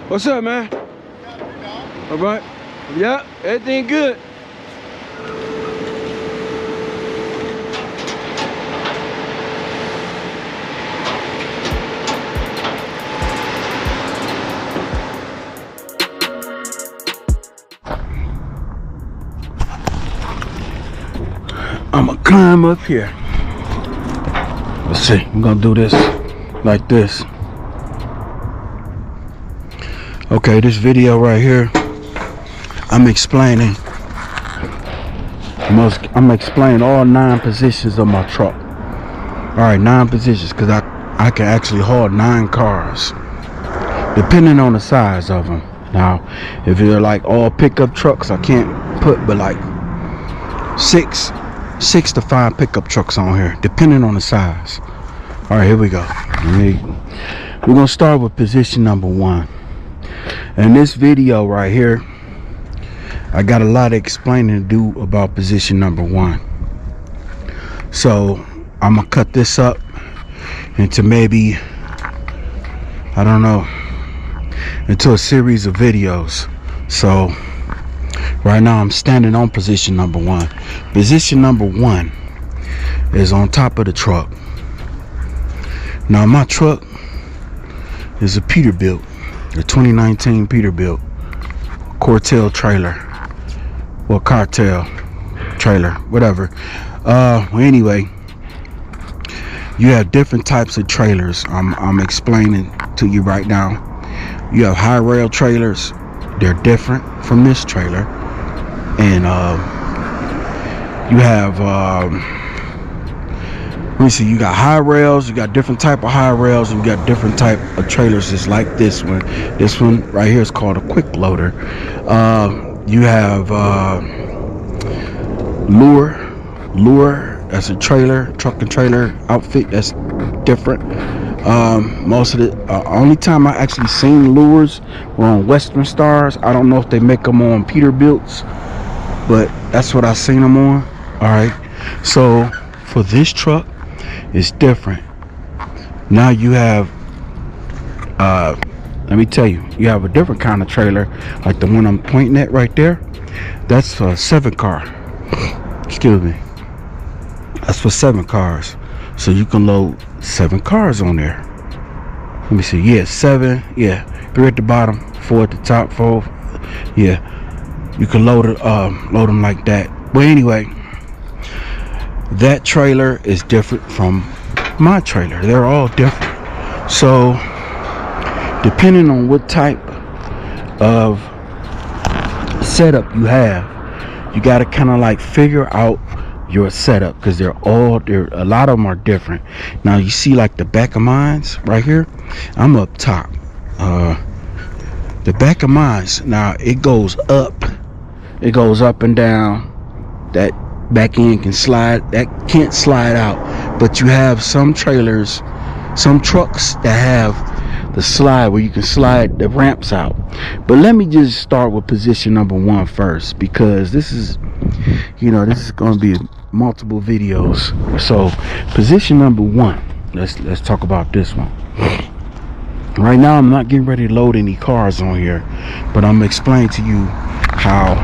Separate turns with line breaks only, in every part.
What's up, man? All right. Yeah, everything good. I'm gonna climb up here. Let's see. I'm gonna do this like this. Okay, this video right here, I'm explaining all 9 positions of my truck. All right, 9 positions, because I can actually haul 9 cars, depending on the size of them. Now, if they're like all pickup trucks, I can't put but like 6 to 5 pickup trucks on here, depending on the size. All right, here we go. We're gonna start with position number 1. In this video right here, I got a lot of explaining to do about position number 1. So I'm gonna cut this up into maybe, I don't know, into a series of videos. So right now I'm standing on position number 1. Position number 1 is on top of the truck. Now my truck is a Peterbilt, a 2019 Peterbilt Cortel trailer, or Cartel trailer, whatever. Well, anyway, you have different types of trailers. I'm explaining to you right now. You have high rail trailers. They're different from this trailer. And you have let me see, you got high rails, you got different type of high rails, and you got different type of trailers just like this one. This one right here is called a quick loader. You have Lure, that's a trailer, truck and trailer outfit that's different. Most of the only time I actually seen Lures were on Western Stars. I don't know if they make them on Peterbilts, but that's what I seen them on. All right, so for this truck, it's different. Now you have let me tell you, you have a different kind of trailer, like the one I'm pointing at right there. That's for a 7 car. Excuse me. That's for 7 cars. So you can load 7 cars on there. Let me see. Yeah, 7. Yeah, 3 at the bottom, 4 at the top, 4. Yeah, you can load them like that. But anyway, that trailer is different from my trailer. They're all different. So depending on what type of setup you have, you got to kind of like figure out your setup, because a lot of them are different. Now you see like the back of mine's right here, I'm up top. The back of mine's, now it goes up and down. That back end can slide, that can't slide out. But you have some trailers, some trucks that have the slide where you can slide the ramps out. But let me just start with position number 1 first, because this is going to be multiple videos. So position number 1, let's talk about this one. Right now I'm not getting ready to load any cars on here, but I'm explaining to you how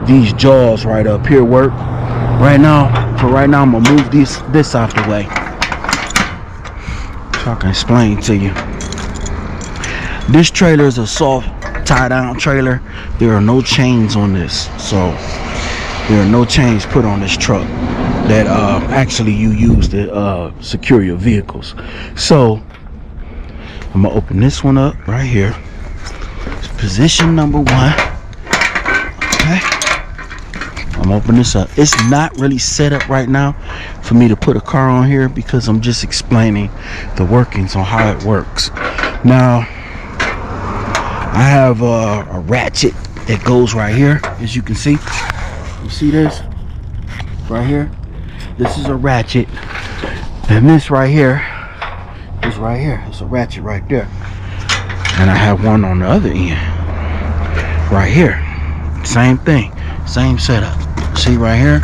these jaws right up here work. Right now I'm gonna move this out the way so I can explain to you. This trailer is a soft tie down trailer. There are no chains on this, so there are no chains put on this truck that actually you use to secure your vehicles. So I'm gonna open this one up right here. It's position number 1. Okay, I'm opening this up. It's not really set up right now for me to put a car on here, because I'm just explaining the workings on how it works. Now I have a ratchet that goes right here, as you can see. You see this right here? This is a ratchet, and this right here is right here. It's a ratchet right there, and I have one on the other end right here. Same thing, same setup. See right here,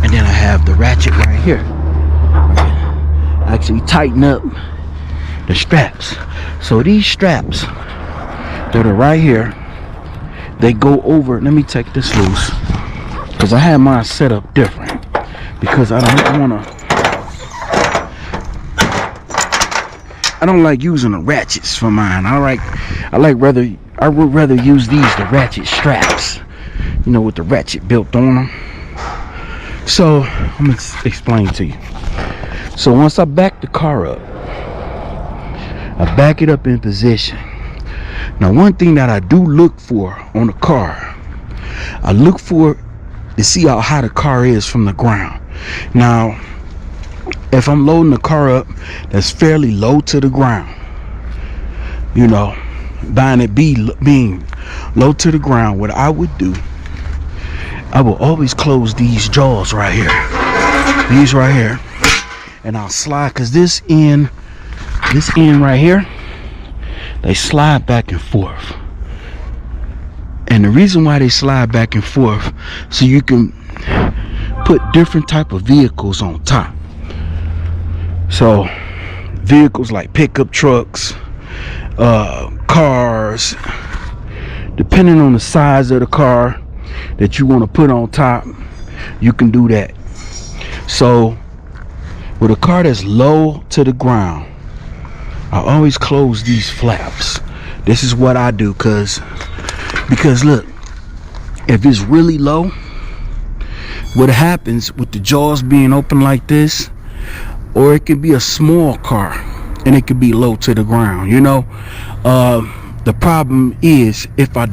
and then I have the ratchet right here. Actually tighten up the straps. So these straps that are right here, they go over. Let me take this loose, because I had mine set up different, because I don't like using the ratchets for mine. I would rather use the ratchet straps, you know, with the ratchet built on them. So I'm gonna explain to you. So once I back the car up, I back it up in position. Now, one thing that I do look for on a car, I look for to see how high the car is from the ground. Now, if I'm loading the car up that's fairly low to the ground, you know, being low to the ground, what I would do, I will always close these jaws right here, and I'll slide, because this end right here, they slide back and forth. And the reason why they slide back and forth, so you can put different type of vehicles on top. So vehicles like pickup trucks, cars, depending on the size of the car that you want to put on top, you can do that. So with a car that's low to the ground, I always close these flaps. This is what I do, because look, if it's really low, what happens with the jaws being open like this, or it could be a small car and it could be low to the ground, you know. The problem is, if I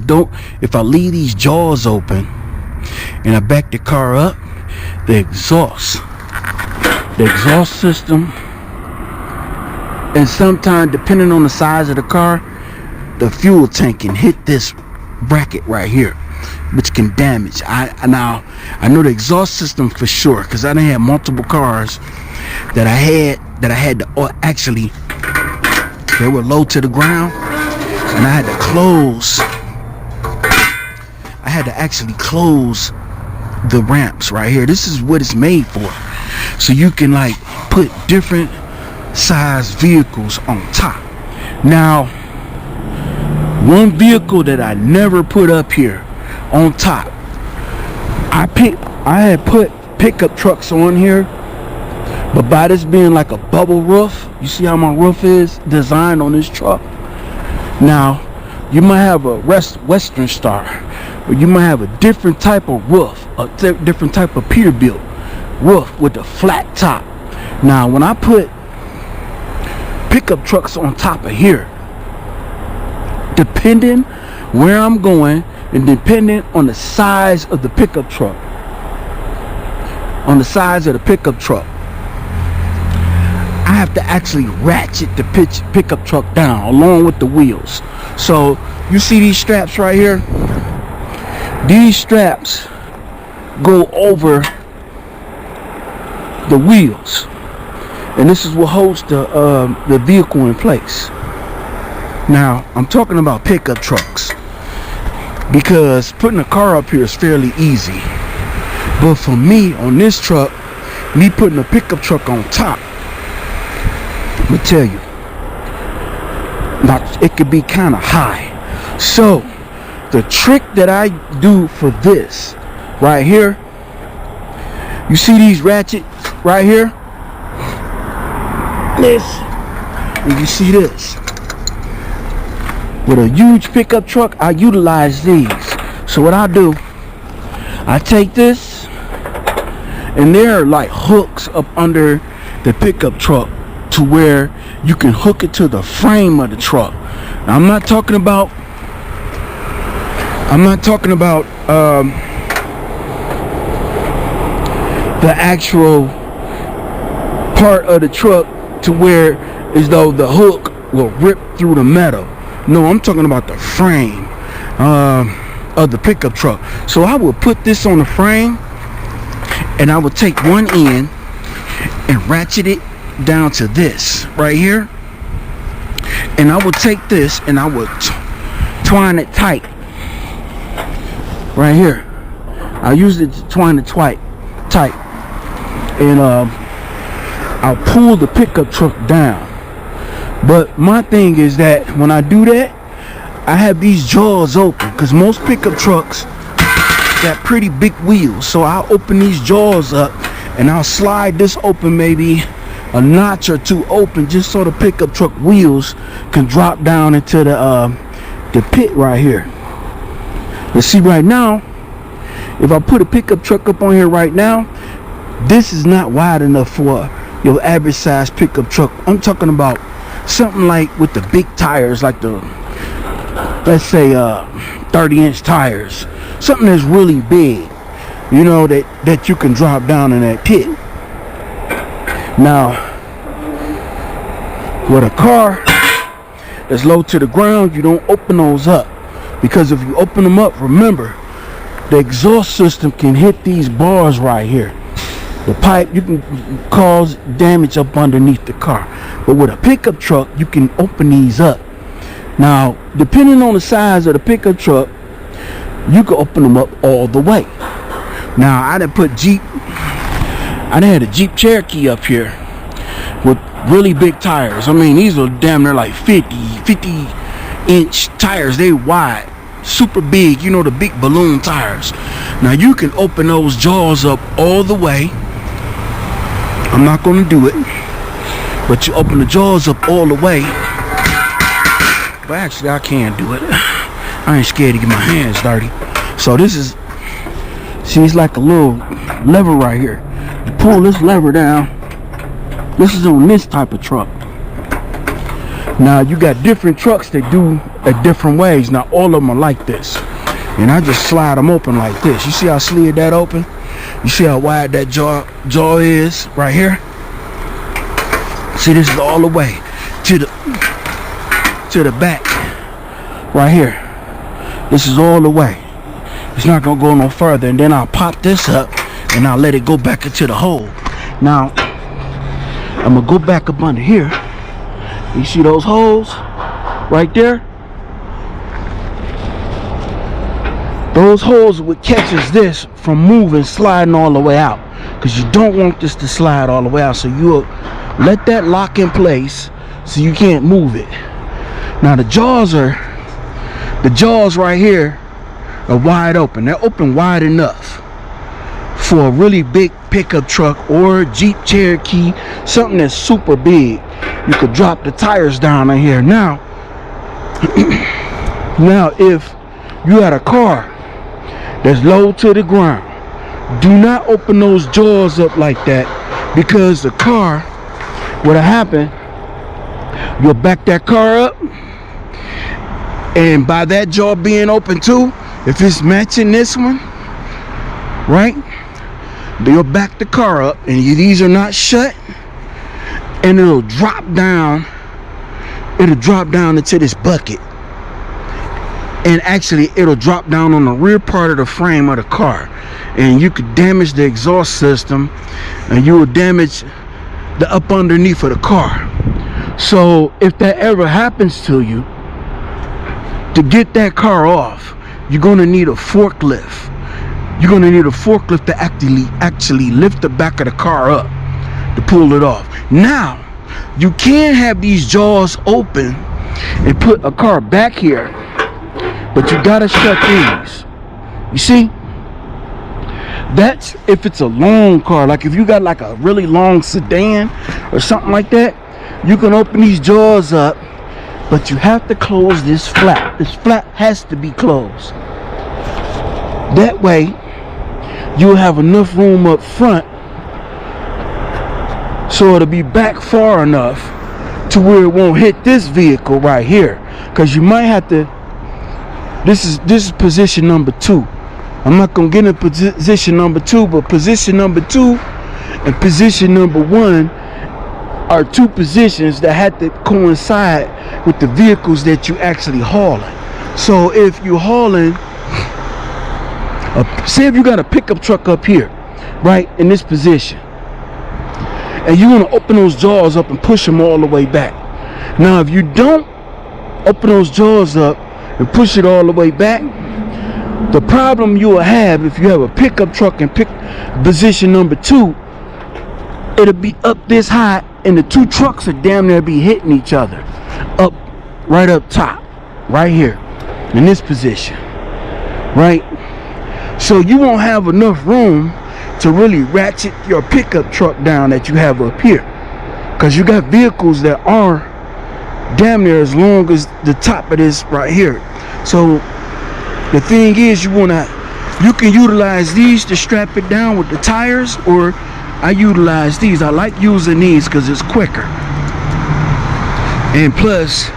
leave these jaws open and I back the car up, the exhaust system, and sometimes, depending on the size of the car, the fuel tank can hit this bracket right here, which can damage. I know the exhaust system for sure, because I done had multiple cars that I had to actually, they were low to the ground, and I had to actually close the ramps right here. This is what it's made for, so you can like put different size vehicles on top. Now, one vehicle that I never put up here on top, I had put pickup trucks on here, but by this being like a bubble roof, you see how my roof is designed on this truck. Now, you might have a Western Star, or you might have a different type of roof, a different type of Peterbilt roof with a flat top. Now, when I put pickup trucks on top of here, depending where I'm going and depending on the size of the pickup truck, I have to actually ratchet the pickup truck down along with the wheels. So you see these straps right here? These straps go over the wheels, and this is what holds the vehicle in place. Now, I'm talking about pickup trucks, because putting a car up here is fairly easy. But for me, on this truck, me putting a pickup truck on top, let me tell you, now it could be kind of high. So the trick that I do for this right here, you see these ratchets right here? This, and you see this. With a huge pickup truck, I utilize these. So what I do, I take this, and there are like hooks up under the pickup truck to where you can hook it to the frame of the truck. Now, I'm not talking about the actual part of the truck to where as though the hook will rip through the metal. No, I'm talking about the frame of the pickup truck. So I will put this on the frame, and I will take one end and ratchet it down to this right here, and I will take this and I will twine it tight right here. I use it to twine it tight, and I'll pull the pickup truck down But my thing is that when I do that, I have these jaws open, because most pickup trucks got pretty big wheels. So I'll open these jaws up and I'll slide this open, maybe a notch or two open, just so the pickup truck wheels can drop down into the pit right here. You see, right now, if I put a pickup truck up on here right now, this is not wide enough for your average size pickup truck. I'm talking about something like with the big tires, like the, let's say 30-inch tires, something that's really big, you know, that you can drop down in that pit. Now with a car that's low to the ground, you don't open those up, because if you open them up, remember, the exhaust system can hit these bars right here. The pipe, you can cause damage up underneath the car. But with a pickup truck, you can open these up. Now, depending on the size of the pickup truck, you can open them up all the way. Now, I done had a Jeep Cherokee up here with really big tires. I mean, these are damn near like 50-inch tires. They wide, super big, you know, the big balloon tires. Now, you can open those jaws up all the way. I'm not going to do it, but you open the jaws up all the way. But actually, I can do it. I ain't scared to get my hands dirty. So this is, see, it's like a little lever right here. You pull this lever down. This is on this type of truck. Now, you got different trucks that do it different ways. Now, all of them are like this. And I just slide them open like this. You see how I slid that open? You see how wide that jaw is right here? See, this is all the way to the back right here. This is all the way. It's not gonna go no further. And then I'll pop this up and I'll let it go back into the hole. Now I'm gonna go back up under here. You see those holes right there? Those holes would catches this from moving, sliding all the way out, because you don't want this to slide all the way out. So you'll let that lock in place so you can't move it. Now the jaws right here are wide open. They're open wide enough for a really big pickup truck or Jeep Cherokee, something that's super big. You could drop the tires down in here. Now if you had a car that's low to the ground, do not open those jaws up like that, because the car, what'll happen, you'll back that car up, and by that jaw being open too, if it's matching this one, right, you'll back the car up and these are not shut, and it'll drop down into this bucket. And actually it'll drop down on the rear part of the frame of the car, and you could damage the exhaust system, and you will damage the up underneath of the car. So if that ever happens to you, to get that car off, you're gonna need a forklift. You're gonna need a forklift to actually lift the back of the car up to pull it off. Now you can have these jaws open and put a car back here, but you gotta shut these. You see, that's if it's a long car. Like if you got like a really long sedan or something like that, you can open these jaws up, but you have to close this flap. This flap has to be closed. That way you'll have enough room up front so it'll be back far enough to where it won't hit this vehicle right here. Because you might have to, this is position number 2. I'm not gonna get in position number 2, but position number 2 and position number 1 are 2 positions that had to coincide with the vehicles that you actually hauling. So if you're hauling, say if you got a pickup truck up here, right, in this position, and you want to open those jaws up and push them all the way back. Now if you don't open those jaws up and push it all the way back, the problem you will have if you have a pickup truck and pick position number 2, it'll be up this high and the two trucks are damn near be hitting each other right up top, right here in this position, right? So you won't have enough room to really ratchet your pickup truck down that you have up here, because you got vehicles that are damn near as long as the top of this right here. So the thing is, you can utilize these to strap it down with the tires, or I utilize these. I like using these because it's quicker, and plus,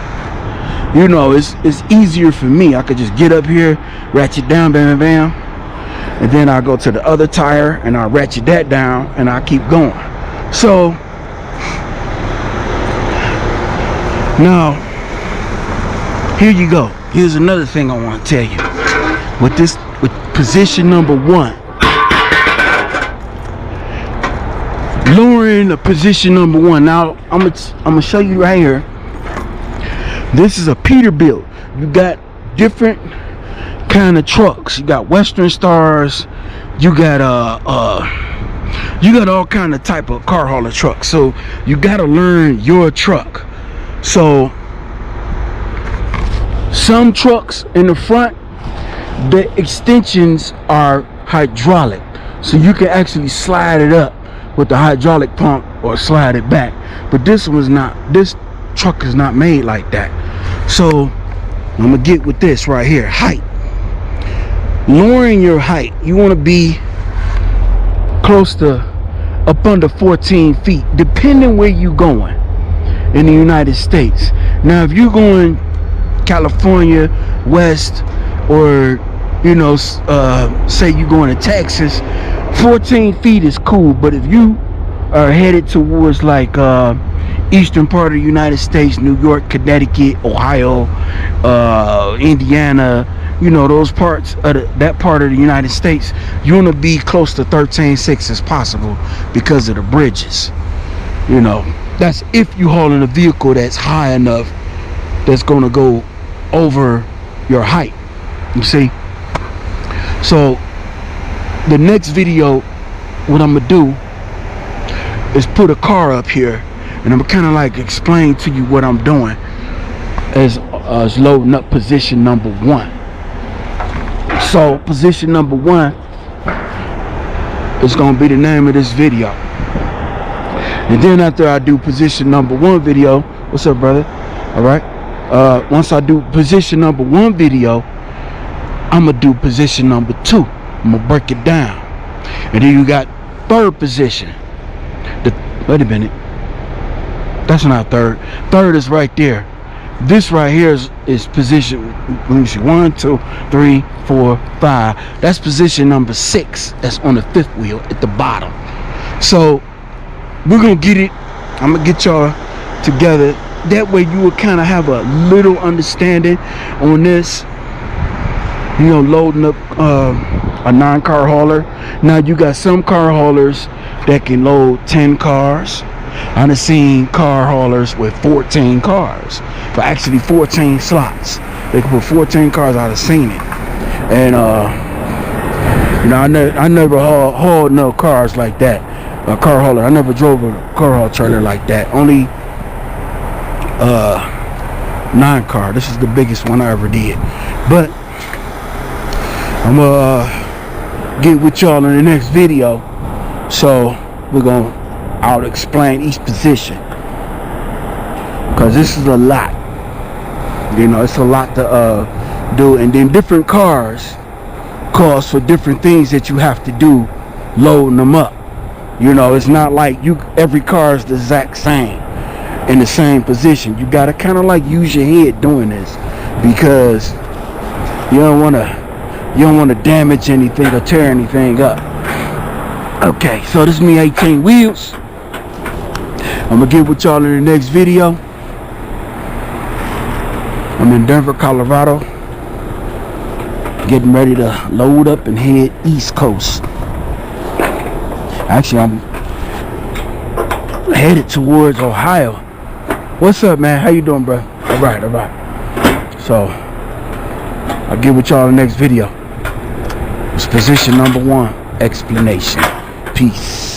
you know, it's easier for me. I could just get up here, ratchet down, bam, bam, bam, and then I go to the other tire and I ratchet that down and I keep going. So now here you go. Here's another thing I want to tell you. With position number 1, lowering the position number 1. Now I'm gonna show you right here. This is a Peterbilt. You got different kind of trucks. You got Western Stars. You got all kind of type of car hauler trucks. So you got to learn your truck. So some trucks in the front, the extensions are hydraulic, so you can actually slide it up with the hydraulic pump or slide it back. But this one's not. This truck is not made like that. So I'm gonna get with this right here. Height. Lowering your height. You want to be close to up under 14 feet, depending where you going in the United States. Now, if you're going California west, or you know, say you're going to Texas, 14 feet is cool. But if you are headed towards like eastern part of the United States, New York, Connecticut, Ohio, Indiana, you know, those parts of that part of the United States, you want to be close to 13.6 as possible because of the bridges. You know, that's if you hauling a vehicle that's high enough that's going to go over your height, you see. So the next video, what I'm gonna do is put a car up here, and I'm kind of like explain to you what I'm doing as loading up position number 1. So position number 1 is gonna be the name of this video, and then after I do position number 1 video, what's up, brother? All right. Once I do position number 1 video, I'm gonna do position number 2. I'm gonna break it down, and then you got third position. Wait a minute, that's not third. Third is right there. This right here is position. Let me see. 1, 2, 3, 4, 5. That's position number 6. That's on the 5th wheel at the bottom. So we're gonna get it. I'm gonna get y'all together. That way you will kind of have a little understanding on this. You know, loading up a non-car hauler. Now you got some car haulers that can load 10 cars. I've seen car haulers with 14 cars, but actually 14 slots. They can put 14 cars. I've seen it, and you know, I never hauled no cars like that. A car hauler. I never drove a car haul trailer like that. Only 9-car. This is the biggest one I ever did. But I'm gonna get with y'all in the next video. So I'll explain each position, because this is a lot. You know, it's a lot to do, and then different cars cost for different things that you have to do loading them up. You know, it's not like every car is the exact same in the same position. You gotta kind of like use your head doing this, because you don't want to damage anything or tear anything up. Okay, so this is me, 18 Wheels. I'm gonna get with y'all in the next video. I'm in Denver, Colorado, getting ready to load up and head East Coast. Actually, I'm headed towards Ohio. What's up, man? How you doing, bro? All right. So I'll get with y'all in the next video. It's position number 1 explanation. Peace.